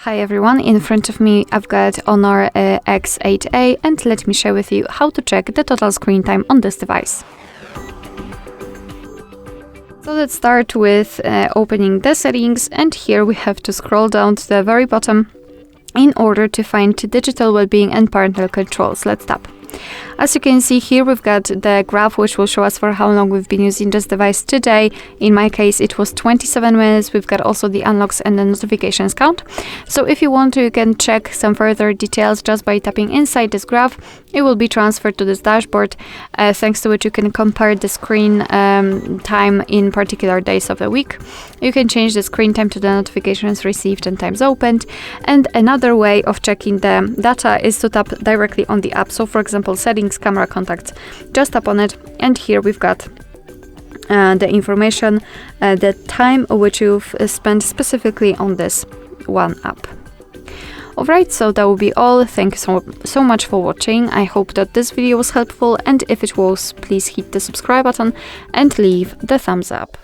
Hi everyone, in front of me I've got HONOR X8A and let me share with you how to check the total screen time on this device. So let's start with opening the settings, and here we have to scroll down to the very bottom in order to find digital well-being and parental controls. Let's tap. As you can see here, we've got the graph which will show us for how long we've been using this device today. In my case, it was 27 minutes. We've got also the unlocks and the notifications count. So if you want to, you can check some further details just by tapping inside this graph. It will be transferred to this dashboard, thanks to which you can compare the screen time in particular days of the week. You can change the screen time to the notifications received and times opened. And another way of checking the data is to tap directly on the app. So for example, settings, camera contacts, just tap on it, and here we've got the information, the time which you've spent specifically on this one app. Alright, so that will be all. Thank you so much for watching. I hope that this video was helpful, and if it was, please hit the subscribe button and leave the thumbs up.